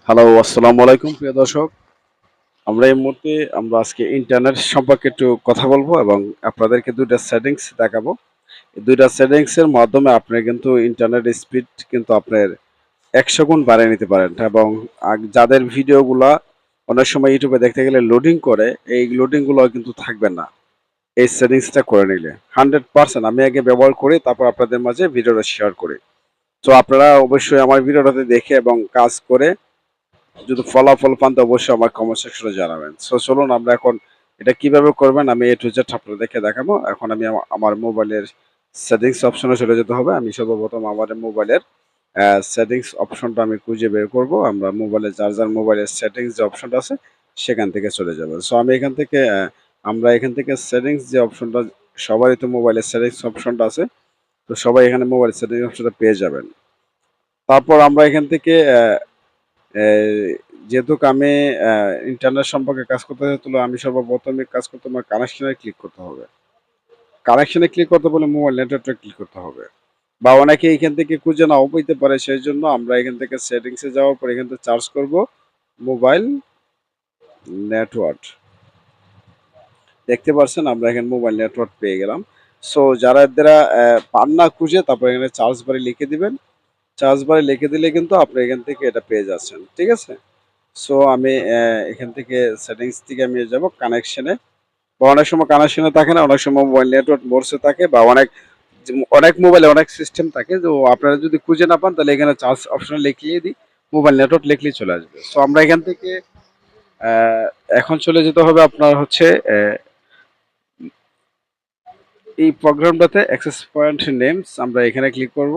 Hello, আসসালামু আলাইকুম প্রিয় দর্শক। আমরা আজকে ইন্টারনেট সম্পর্কে একটু কথা বলবো এবং আপনাদেরকে ২ টা সেটিংস দেখাবো। এই ২ টা সেটিংস এর মাধ্যমে আপনি কিন্তু ইন্টারনেট স্পিড কিন্তু আপনার ১০০ গুণ বাড়িয়ে নিতে পারেন এবং যাদের ভিডিওগুলা অনেক সময় ইউটিউবে দেখতে গেলে লোডিং করে, এই লোডিং গুলো কিন্তু থাকবে না। এই সেটিংসটা করে নিলে 100% আমি আগে ব্যবহার করি, তারপর আপনাদের মাঝে ভিডিওটা শেয়ার করি। তো আপনারা অবশ্যই আমার ভিডিওটাতে দেখে এবং কাজ করে যদি ফলাফল পান তো অবশ্যই আমার কমেন্ট সেকশনে জানাবেন। সো চলুন আমরা এখন এটা কিভাবে করবেন আমি A to Z আপনাদেরকে দেখাবো। এখন আমি আমার মোবাইলের সেটিংস অপশনে চলে যেতে হবে। আমি সর্বপ্রথম আমার মোবাইলের সেটিংস অপশনটা আমি খুঁজে বের করব। আমরা মোবাইলে যার মোবাইলের সেটিংস যে অপশনটা আছে সেখান থেকে চলে যাব। সো আমি এখান থেকে আমরা এখান থেকে সেটিংস যে অপশনটা সবারই তো মোবাইলের সেটিংস অপশনটা আছে। তো সবাই এখানে মোবাইল সেটিংস অপশনটা পেয়ে যাবেন। তারপর আমরা এখান থেকে এই যেহেতু আমি ইন্টারনেট সম্পর্কে কাজ করতে চাই, তাহলে আমি সর্বপ্রথমে কাজ করতে আমার কানেকশনে ক্লিক করতে হবে। কানেকশনে ক্লিক করতে বলে মোবাইল নেটওয়ার্কটা ক্লিক করতে হবে। বা অনেকে এখান থেকে খুঁজে নাও পেতে পারে, সেজন্য আমরা এখান থেকে সেটিংসে যাওয়ার পর এখান থেকে সার্চ করব মোবাইল নেটওয়ার্ক। দেখতে পাচ্ছেন আমরা এখানে মোবাইল নেটওয়ার্ক পেয়ে গেলাম। সো যারা পান না খুঁজে তারপর এখানে সার্চ বারে লিখে দিবেন। সার্চ বারে লিখে দিলে কিন্তু আপনি এখান থেকে এটা পেয়ে যাচ্ছেন। ঠিক আছে? সো আমি এখান থেকে সেটিংস থেকে আমি যাব কানেকশনে। বা অনেক সময় কানেকশনে থাকে না, অনেক সময় মোবাইল নেটওয়ার্ক মোডসে থাকে বা অনেক মোবাইলে অনেক সিস্টেম থাকে। তো আপনারা যদি খুঁজে না পান তাহলে এখানে চার্জ অপশনে লিখলেই দিই, মোবাইল নেটওয়ার্ক লিখলেই চলে আসবে। সো আমরা এখান থেকে আহ, এখন চলে যেতে হবে আপনার হচ্ছে এই প্রোগ্রামটাতে অ্যাক্সেস পয়েন্ট নেমস আমরা এখানে ক্লিক করব।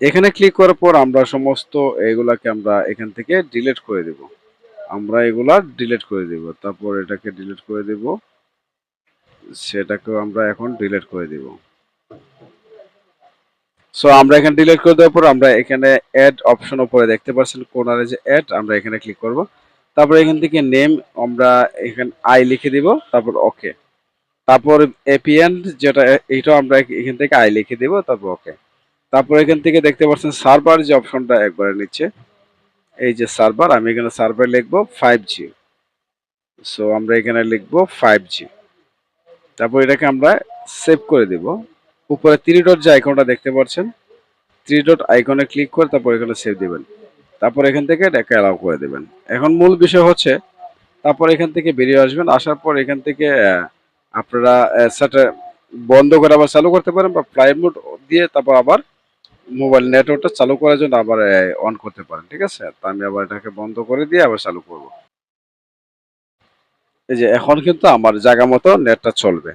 এখানে ক্লিক করার পর আমরা সমস্ত এগুলাকে আমরা এখান থেকে ডিলিট করে দেব। আমরা এগুলা ডিলিট করে দিব, তারপর এটাকে ডিলিট করে দিব, সেটাকেও আমরা এখন ডিলিট করে দিব। সো আমরা এখানে ডিলিট করে দেওয়ার পর আমরা এখানে অ্যাড অপশন উপরে দেখতে পাচ্ছেন কোনারে যে অ্যাড, আমরা এখানে ক্লিক করব। তারপর এখান থেকে নেম আমরা এখানে আই লিখে দিব, তারপর ওকে। তারপর এপিএন যেটা এইটাও আমরা এখান থেকে আই লিখে দিব, তারপর ওকে। তারপর এখান থেকে দেখতে পাচ্ছেন সার্ভার যে অপশনটা একবারে নিচে, এই যে সার্ভার, আমি এখানে সার্ভার লিখবো 5G। সো আমরা এখানে লিখবো 5G। তারপর এটাকে আমরা সেভ করে দিব। উপরে 3 ডট যে আইকনটা দেখতে পাচ্ছেন, 3 ডট আইকনে ক্লিক করে তারপর এখানে সেভ দিবেন। তারপর এখান থেকে এটাকে অ্যালাউ করে দিবেন। এখন মূল বিষয় হচ্ছে তারপর এখান থেকে বেরিয়ে আসবেন। আসার পর এখান থেকে আপনারা সেটা বন্ধ করে আবার চালু করতে পারেন বা ফ্লাইট মোড দিয়ে তারপর আবার মোবাইল নেটওয়ার্কটা চালু করার জন্য আবার অন করতে পারেন। ঠিক আছে? তো আমি আবার এটাকে বন্ধ করে দিয়ে আবার চালু করব। এই যে এখন কিন্তু আমার জায়গা মতো নেটটা চলবে।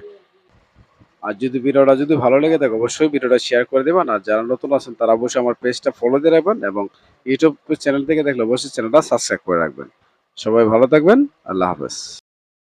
আর যদি ভিডিওটা যদি ভালো লেগে থাকে অবশ্যই ভিডিওটা শেয়ার করে দেবেন। আর যারা নতুন আছেন তারা অবশ্যই আমার পেজটা ফলো দিয়ে রাখবেন এবং ইউটিউব চ্যানেল থেকে দেখলে অবশ্যই চ্যানেলটা সাবস্ক্রাইব করে রাখবেন। সবাই ভালো থাকবেন। আল্লাহ হাফেজ।